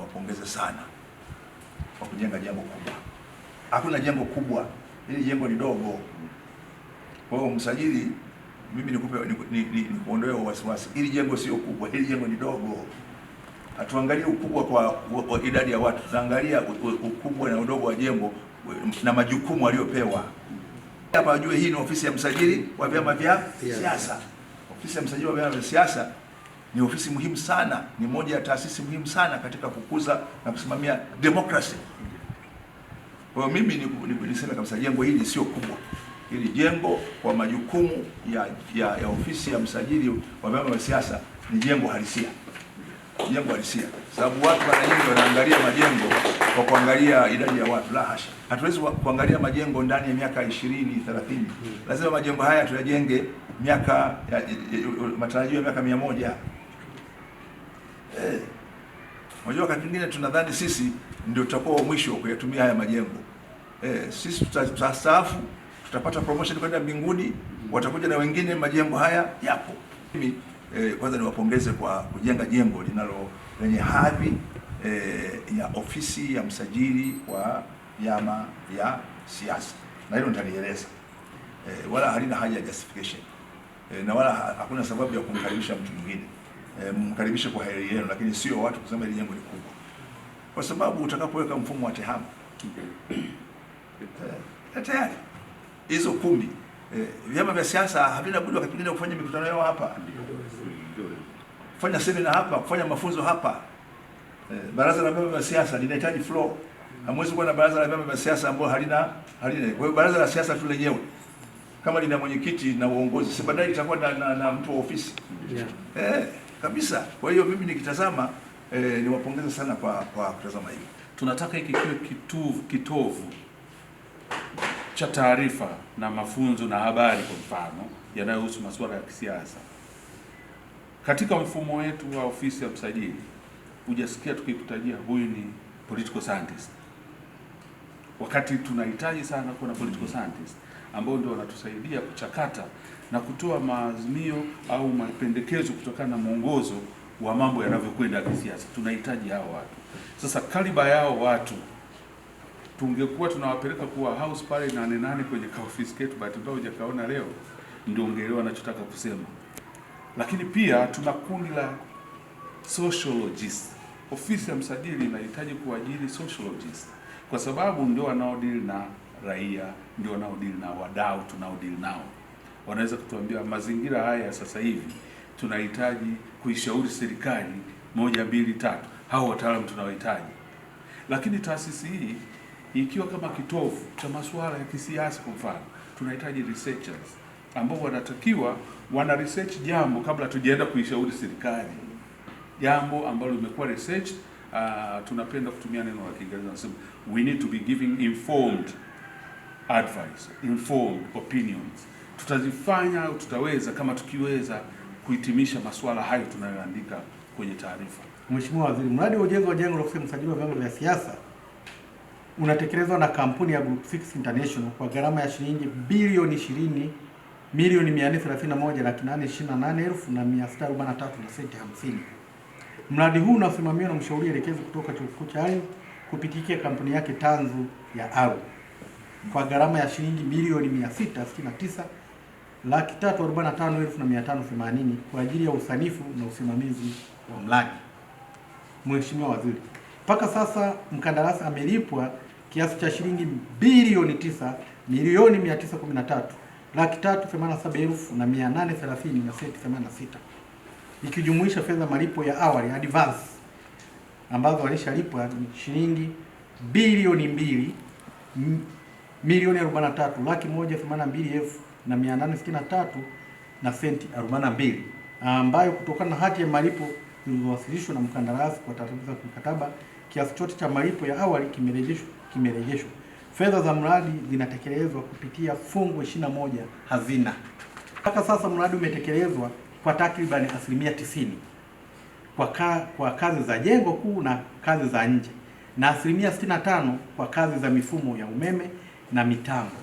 niwapongeze sana kwa kujenga jengo kubwa. Hakuna jengo kubwa, hili jengo ni dogo. Kwa hiyo msajili, mimi nikuondoe wasiwasi. Hili jengo sio kubwa, hili jengo ni dogo. Hatuangalie ukubwa kwa idadi ya watu, tunaangalia ukubwa na udogo wa jengo na majukumu aliyopewa. Hapa ajue hii ni ofisi ya msajili wa vyama vya siasa. Ofisi ya msajili wa vyama vya siasa ni ofisi muhimu sana, ni moja ya taasisi muhimu sana katika kukuza na kusimamia demokrasi. Kwa hiyo mimi niseme kabisa jengo hili sio kubwa. Hili jengo kwa majukumu ya ofisi ya msajili wa vyama vya siasa ni jengo halisia. Jengo halisia. Sababu watu mara nyingi wanaangalia majengo kwa kuangalia idadi ya watu. La hasha. Hatuwezi kuangalia majengo ndani ya miaka 20, 30. Lazima majengo haya tuyajenge matarajio ya miaka 100. Unajua wakati mwingine tunadhani sisi ndio tutakuwa wa mwisho kuyatumia haya majengo. Sisi tutastaafu, tutapata promotion kwenda mbinguni, watakuja na wengine, majengo haya yapo. Mimi kwanza niwapongeze kwa kujenga jengo lenye hadhi ya ofisi ya msajili wa vyama vya siasa. Na hilo nitalieleza. Wala halina haja ya justification. Na wala hakuna sababu ya kumkaribisha mtu mwingine. Mkaribishe kwa heri yenu, lakini sio watu kusema ile jengo ni kubwa. Kwa sababu utakapoweka mfumo wa tehama tayari hizo kumbi vyama vya siasa havina budi wakati mwingine kufanya mikutano yao hapa, kufanya semina hapa, kufanya mafunzo hapa. Baraza la vyama vya siasa linahitaji floor. Hamwezi kuwa na baraza la vyama vya siasa ambalo halina. Kwa hiyo baraza la siasa tu lenyewe kama lina mwenyekiti na uongozi, si baadaye itakuwa na mtu wa ofisi. Kabisa. Kwa hiyo mimi nikitazama niwapongeze sana kwa kutazama hivi. Tunataka hiki kiwe kitovu cha taarifa na mafunzo na habari, kwa mfano yanayohusu masuala ya kisiasa. Katika mfumo wetu wa ofisi ya msajili, hujasikia tukikutajia huyu ni political scientist, wakati tunahitaji sana kuwa na political scientist ambao ndio wanatusaidia kuchakata na kutoa maazimio au mapendekezo kutokana na mwongozo wa mambo yanavyokwenda kisiasa. Tunahitaji hao watu. Sasa kaliba yao watu tungekuwa tunawapeleka kuwa house pale 88 kwenye ofisi yetu, bahati mbaya hujakaona leo, ndio ungeelewa anachotaka kusema. Lakini pia tuna kundi la sociologists. Ofisi ya msajili inahitaji kuajiri sociologists kwa sababu ndio wanaodili na raia, ndio wanaodili na wadau tunaodili nao. Wanaweza kutuambia mazingira haya sasa hivi tunahitaji kuishauri serikali 1, 2, 3. Hao wataalamu tunawahitaji. Lakini taasisi hii ikiwa kama kitovu cha masuala ya kisiasa, kwa mfano, tunahitaji researchers ambao wanatakiwa wana research jambo kabla tujaenda kuishauri serikali. Jambo ambalo limekuwa research, tunapenda kutumia neno la Kiingereza nasema we need to be giving informed advice, informed opinions. Tutazifanya au tutaweza kama tukiweza kuhitimisha masuala hayo tunayoandika kwenye taarifa. Mheshimiwa Waziri, mradi wa ujenzi wa jengo la ofisi ya msajili wa vyama vya siasa unatekelezwa na kampuni ya Group 6 International kwa gharama ya shilingi bilioni 20,428,823,643 Mradi huu unasimamiwa na mshauri elekezi kutoka Chuo Kikuu cha Ardhi kupitia kampuni yake tanzu ya ARU kwa gharama ya shilingi bilioni 669,345,580 kwa ajili ya usanifu na usimamizi wa mradi. Mheshimiwa Waziri, mpaka sasa mkandarasi amelipwa kiasi cha shilingi bilioni 9,913,387,830 ikijumuisha fedha malipo ya awali advance ambazo walishalipwa shilingi bilioni 2,043,182,863 na senti 42 ambayo kutokana na hati ya malipo zilizowasilishwa na mkandarasi kwa taratibu za mkataba, kiasi chote cha malipo ya awali kimerejeshwa. Fedha za mradi zinatekelezwa kupitia fungu 21 hazina. Mpaka sasa mradi umetekelezwa kwa takriban 90% kwa kazi za jengo kuu na kazi za nje, na 65% kwa kazi za mifumo ya umeme na mitambo.